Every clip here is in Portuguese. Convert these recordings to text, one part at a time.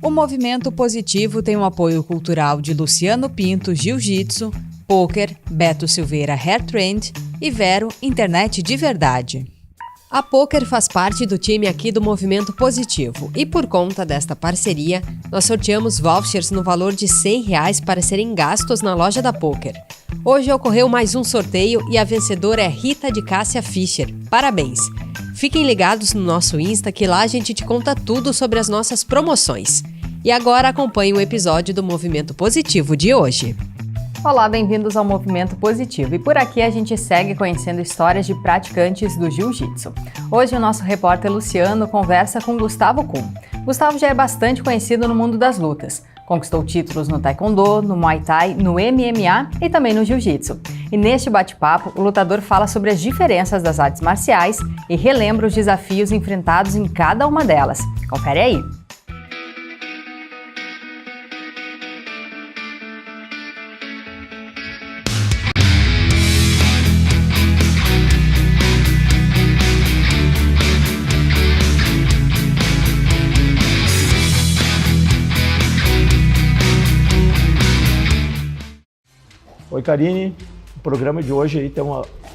O Movimento Positivo tem o apoio cultural de Luciano Pinto Jiu-Jitsu, Poker, Beto Silveira Hair Trend e Vero Internet de Verdade. A Poker faz parte do time aqui do Movimento Positivo e por conta desta parceria, nós sorteamos vouchers no valor de R$100 para serem gastos na loja da Poker. Hoje ocorreu mais um sorteio e a vencedora é Rita de Cássia Fischer. Parabéns! Fiquem ligados no nosso Insta que lá a gente te conta tudo sobre as nossas promoções. E agora acompanhe o episódio do Movimento Positivo de hoje. Olá, bem-vindos ao Movimento Positivo e por aqui a gente segue conhecendo histórias de praticantes do Jiu-Jitsu. Hoje o nosso repórter Luciano conversa com Gustavo Kuhn. Gustavo já é bastante conhecido no mundo das lutas. Conquistou títulos no Taekwondo, no Muay Thai, no MMA e também no Jiu-Jitsu. E neste bate-papo, o lutador fala sobre as diferenças das artes marciais e relembra os desafios enfrentados em cada uma delas. Confere aí! Oi, Karine. No programa de hoje aí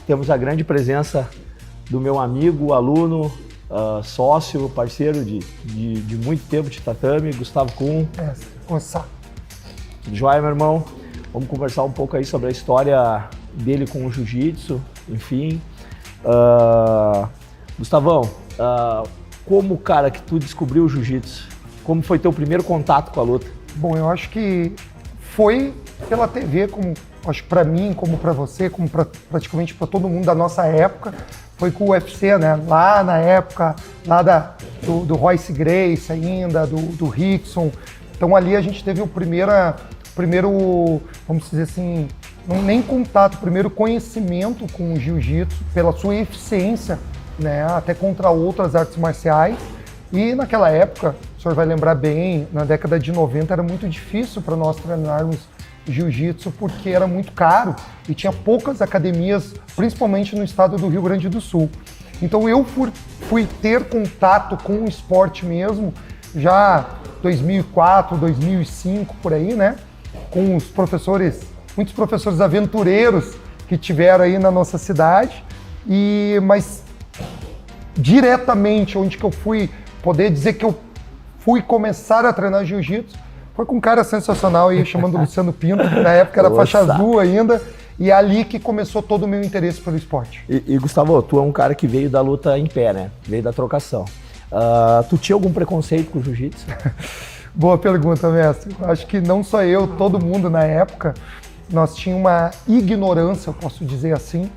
temos a grande presença do meu amigo, aluno, sócio, parceiro de muito tempo de tatame, Gustavo Kuhn. Começar. Tudo jóia, meu irmão? Vamos conversar um pouco aí sobre a história dele com o jiu-jitsu, enfim. Gustavão, como, cara, que tu descobriu o jiu-jitsu? Como foi teu primeiro contato com a luta? Bom, eu acho que foi pela TV, como acho que para mim, como para você, como praticamente para todo mundo da nossa época, foi com o UFC, né? Lá na época, lá do Royce Gracie ainda, do Rickson. Então ali a gente teve o primeiro, vamos dizer assim, nem contato, o primeiro conhecimento com o jiu-jitsu pela sua eficiência, né? Até contra outras artes marciais. E naquela época, o senhor vai lembrar bem, na década de 90 era muito difícil para nós treinarmos jiu-jitsu porque era muito caro e tinha poucas academias, principalmente no estado do Rio Grande do Sul. Então eu fui ter contato com o esporte mesmo já 2004, 2005, por aí, né? Com os professores, muitos professores aventureiros que tiveram aí na nossa cidade. Mas diretamente onde que eu fui poder dizer que eu fui começar a treinar jiu-jitsu foi com um cara sensacional aí, chamando Luciano Pinto, na época era faixa azul ainda, e é ali que começou todo o meu interesse pelo esporte. E Gustavo, tu é um cara que veio da luta em pé, né? Veio da trocação. Tu tinha algum preconceito com o jiu-jitsu? Boa pergunta, mestre. Acho que não só eu, todo mundo na época, nós tínhamos uma ignorância, eu posso dizer assim,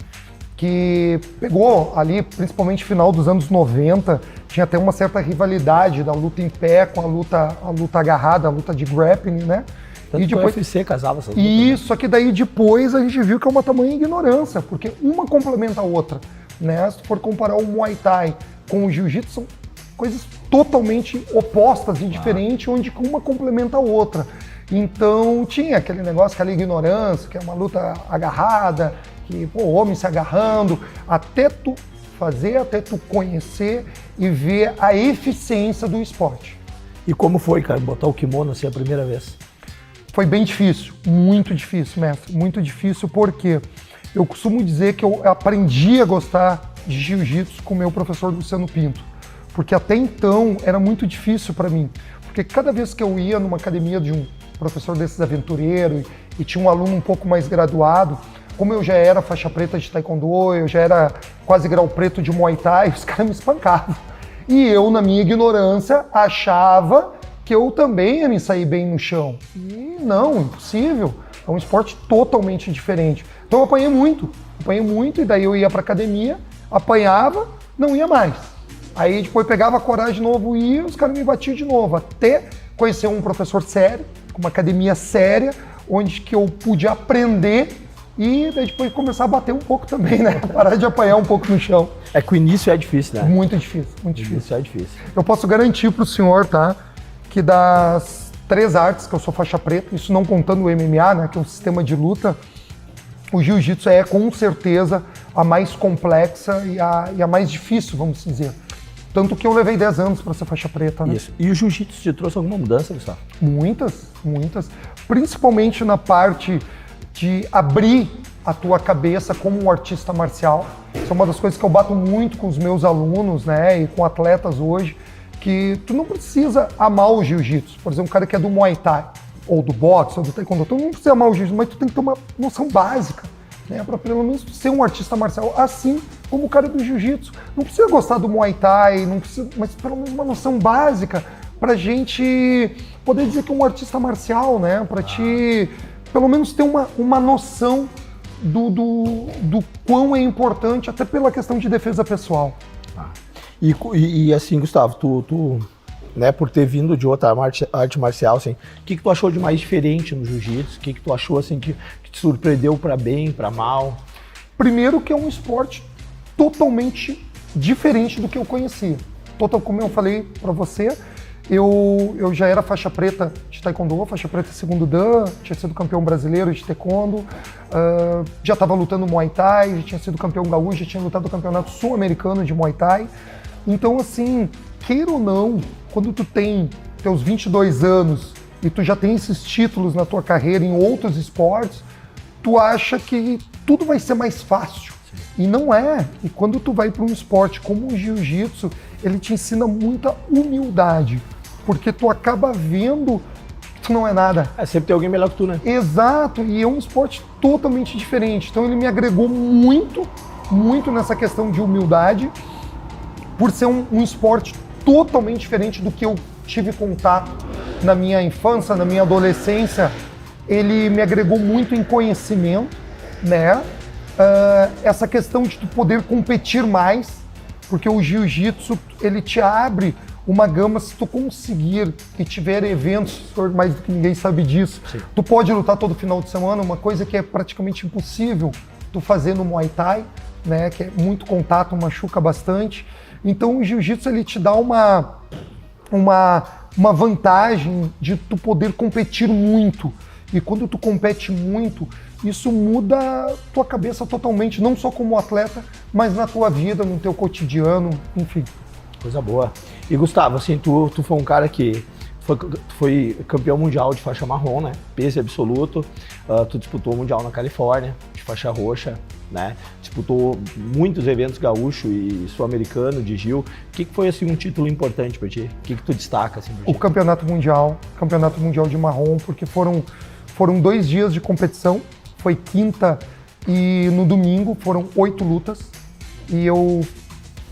que pegou ali, principalmente no final dos anos 90, tinha até uma certa rivalidade da luta em pé com a luta agarrada, a luta de grappling, né? Tanto e depois o UFC casava essas lutas. Isso, só que daí depois a gente viu que é uma tamanha ignorância, porque uma complementa a outra, né? Se tu for comparar o Muay Thai com o Jiu-Jitsu, são coisas totalmente opostas e diferentes, onde uma complementa a outra. Então tinha aquele negócio, aquela ignorância, que é uma luta agarrada, que o homem se agarrando, até tu fazer, até tu conhecer e ver a eficiência do esporte. E como foi, cara, botar o kimono assim a primeira vez? Foi bem difícil, muito difícil, mestre, muito difícil, porque eu costumo dizer que eu aprendi a gostar de jiu-jitsu com o meu professor Luciano Pinto, porque até então era muito difícil para mim, porque cada vez que eu ia numa academia de um professor desses aventureiros e tinha um aluno um pouco mais graduado, como eu já era faixa preta de Taekwondo, eu já era quase grau preto de Muay Thai, os caras me espancavam. E eu, na minha ignorância, achava que eu também ia me sair bem no chão. E não, impossível. É um esporte totalmente diferente. Então eu apanhei muito, e daí eu ia pra academia, apanhava, não ia mais. Aí depois pegava a coragem de novo e os caras me batiam de novo, até conhecer um professor sério, com uma academia séria, onde que eu pude aprender e daí depois começar a bater um pouco também, né? Parar de apanhar um pouco no chão. É que o início é difícil, né? Muito difícil, muito difícil. O início é difícil. Eu posso garantir pro senhor, tá? Que das 3 artes que eu sou faixa preta, isso não contando o MMA, né? Que é um sistema de luta, o jiu-jitsu é com certeza a mais complexa e a mais difícil, vamos dizer. Tanto que eu levei 10 anos para ser faixa preta, né? Isso. E o jiu-jitsu te trouxe alguma mudança, Gustavo? Muitas, muitas. Principalmente na parte de abrir a tua cabeça como um artista marcial. Isso é uma das coisas que eu bato muito com os meus alunos, né, e com atletas hoje, que tu não precisa amar o jiu-jitsu. Por exemplo, um cara que é do Muay Thai, ou do boxe, ou do taekwondo, tu não precisa amar o jiu-jitsu, mas tu tem que ter uma noção básica, né, para pelo menos ser um artista marcial, assim como o cara do jiu-jitsu. Não precisa gostar do Muay Thai, não precisa, mas pelo menos uma noção básica pra gente poder dizer que é um artista marcial, né, pra te pelo menos ter uma noção do quão é importante, até pela questão de defesa pessoal. E assim, Gustavo, tu né, por ter vindo de outra arte marcial, assim, o que tu achou de mais diferente no jiu-jitsu? O que tu achou assim, que te surpreendeu para bem, para mal? Primeiro que é um esporte totalmente diferente do que eu conhecia. Como eu falei para você, eu já era faixa preta de taekwondo, faixa preta segundo dan, tinha sido campeão brasileiro de taekwondo, já estava lutando Muay Thai, já tinha sido campeão gaúcho, já tinha lutado no campeonato sul-americano de Muay Thai. Então, assim, queira ou não, quando tu tem teus 22 anos e tu já tem esses títulos na tua carreira em outros esportes, tu acha que tudo vai ser mais fácil. Sim. E não é. E quando tu vai para um esporte como o jiu-jitsu, ele te ensina muita humildade, porque tu acaba vendo que tu não é nada. Sempre tem alguém melhor que tu, né? Exato, e é um esporte totalmente diferente. Então ele me agregou muito, muito nessa questão de humildade, por ser um esporte totalmente diferente do que eu tive contato na minha infância, na minha adolescência. Ele me agregou muito em conhecimento, né? Essa questão de tu poder competir mais, porque o jiu-jitsu, ele te abre uma gama, se tu conseguir e tiver eventos, mais do que ninguém sabe disso, sim, tu pode lutar todo final de semana, uma coisa que é praticamente impossível tu fazer no Muay Thai, né, que é muito contato, machuca bastante. Então o jiu-jitsu, ele te dá uma vantagem de tu poder competir muito. E quando tu compete muito, isso muda tua cabeça totalmente, não só como atleta, mas na tua vida, no teu cotidiano, enfim. Coisa boa. E Gustavo, assim, tu foi um cara que foi campeão mundial de faixa marrom, né? Peso absoluto. Tu disputou o mundial na Califórnia, de faixa roxa, né? Disputou muitos eventos gaúcho e sul-americano de Gil. O que foi, assim, um título importante pra ti? O que tu destaca, assim, pra ti? O campeonato mundial de marrom, porque foram 2 dias de competição. Foi quinta e no domingo foram 8 lutas. E eu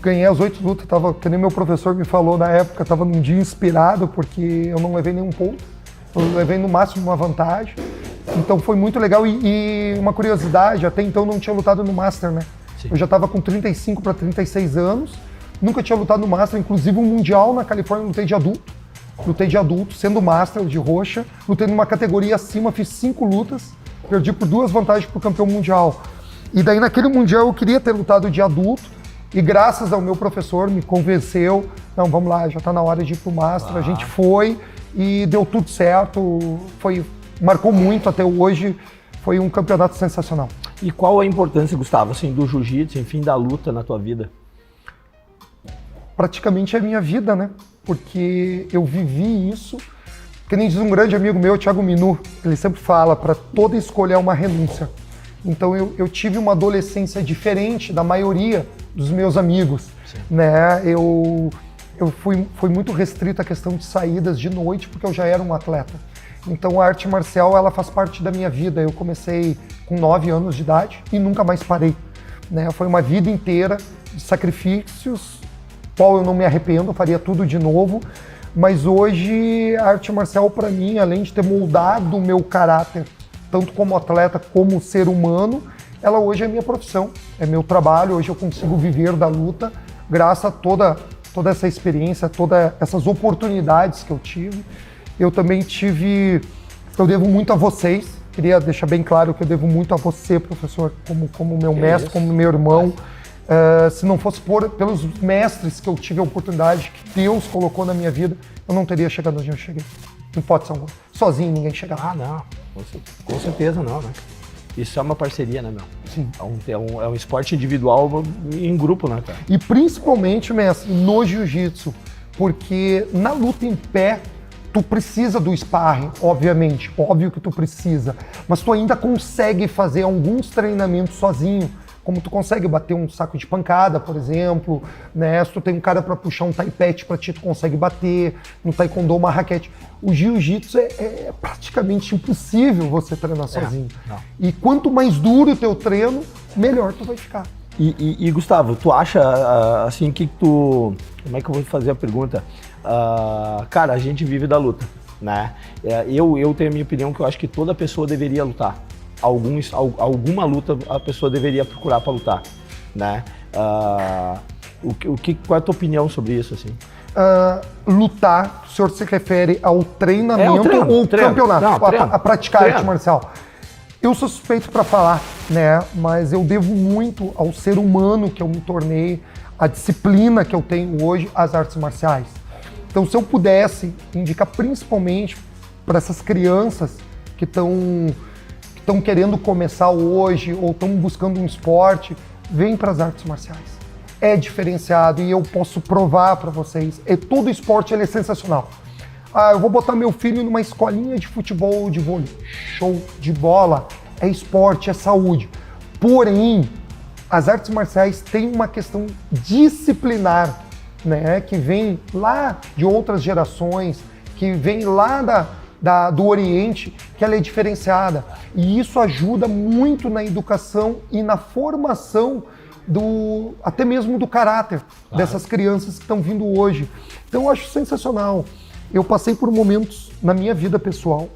ganhei as 8 lutas, que nem meu professor me falou na época, estava num dia inspirado, porque eu não levei nenhum ponto, eu levei no máximo uma vantagem, então foi muito legal. E uma curiosidade, até então eu não tinha lutado no Master, né? Sim. Eu já estava com 35 para 36 anos, nunca tinha lutado no Master, inclusive um mundial na Califórnia, lutei de adulto, sendo Master de roxa, lutei numa categoria acima, fiz 5 lutas, perdi por 2 vantagens para o campeão mundial. E daí naquele mundial eu queria ter lutado de adulto, e graças ao meu professor me convenceu, não, vamos lá, já está na hora de ir pro Master, a gente foi e deu tudo certo, marcou muito até hoje, foi um campeonato sensacional. E qual a importância, Gustavo, assim, do jiu-jitsu, enfim, da luta na tua vida? Praticamente é a minha vida, né? Porque eu vivi isso, que nem diz um grande amigo meu, Thiago Minu, ele sempre fala, para toda escolha é uma renúncia. Então eu tive uma adolescência diferente da maioria dos meus amigos, né? Eu fui muito restrito à questão de saídas de noite, porque eu já era um atleta. Então a arte marcial, ela faz parte da minha vida. Eu comecei com 9 anos de idade e nunca mais parei, né? Foi uma vida inteira de sacrifícios, qual eu não me arrependo, faria tudo de novo. Mas hoje a arte marcial, para mim, além de ter moldado o meu caráter, tanto como atleta como ser humano, ela hoje é minha profissão, é meu trabalho. Hoje eu consigo viver da luta graças a toda essa experiência, todas essas oportunidades que eu tive. Eu também eu devo muito a vocês, queria deixar bem claro que eu devo muito a você, professor, como meu mestre, como meu irmão. Se não fosse pelos mestres que eu tive a oportunidade, que Deus colocou na minha vida, eu não teria chegado onde eu cheguei. Não pode ser um sozinho, ninguém chega lá. Não, com certeza não, né? Isso é uma parceria, né, meu? Sim. É um esporte individual em grupo, né, cara? E principalmente, mestre, no jiu-jitsu, porque na luta em pé, tu precisa do sparring, obviamente, óbvio que tu precisa, mas tu ainda consegue fazer alguns treinamentos sozinho, como tu consegue bater um saco de pancada, por exemplo, né? Se tu tem um cara para puxar um taipete para ti, tu consegue bater, no taekwondo uma raquete. O jiu-jitsu é praticamente impossível você treinar sozinho. E quanto mais duro o teu treino, melhor tu vai ficar. E Gustavo, tu acha, assim, que tu... Como é que eu vou fazer a pergunta? Cara, a gente vive da luta, né? Eu tenho a minha opinião que eu acho que toda pessoa deveria lutar. Alguma luta a pessoa deveria procurar para lutar, né? Qual é a tua opinião sobre isso, assim? Lutar, o senhor se refere ao treinamento ou campeonato? Não, a praticar arte marcial. Eu sou suspeito para falar, né? Mas eu devo muito ao ser humano que eu me tornei, a disciplina que eu tenho hoje, as artes marciais. Então, se eu pudesse indicar principalmente para essas crianças que estão querendo começar hoje ou estão buscando um esporte, vem para as artes marciais. É diferenciado e eu posso provar para vocês. Todo esporte ele é sensacional. Eu vou botar meu filho numa escolinha de futebol ou de vôlei. Show de bola. É esporte, é saúde. Porém, as artes marciais têm uma questão disciplinar, né? Que vem lá de outras gerações, que vem lá do Oriente, que ela é diferenciada. E isso ajuda muito na educação e na formação até mesmo do caráter dessas crianças que estão vindo hoje. Então eu acho sensacional. Eu passei por momentos na minha vida pessoal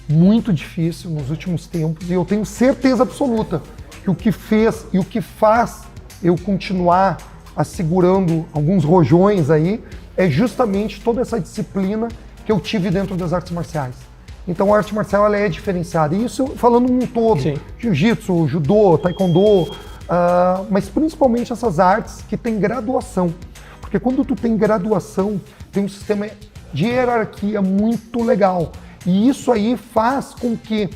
muito difícil nos últimos tempos e eu tenho certeza absoluta que o que fez e o que faz eu continuar assegurando alguns rojões aí é justamente toda essa disciplina que eu tive dentro das artes marciais. Então a arte marcial ela é diferenciada. E isso falando num todo, jiu-jitsu, judô, taekwondo, mas principalmente essas artes que têm graduação. Porque quando tu tem graduação, tem um sistema de hierarquia muito legal. E isso aí faz com que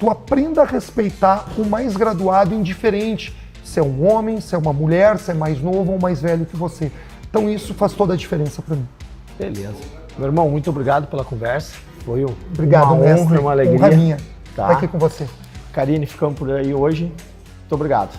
tu aprenda a respeitar o mais graduado indiferente se é um homem, se é uma mulher, se é mais novo ou mais velho que você. Então isso faz toda a diferença para mim. Beleza. Meu irmão, muito obrigado pela conversa. Foi uma mestre, honra, uma alegria. Honra minha estar aqui com você. Karine, ficamos por aí hoje. Muito obrigado.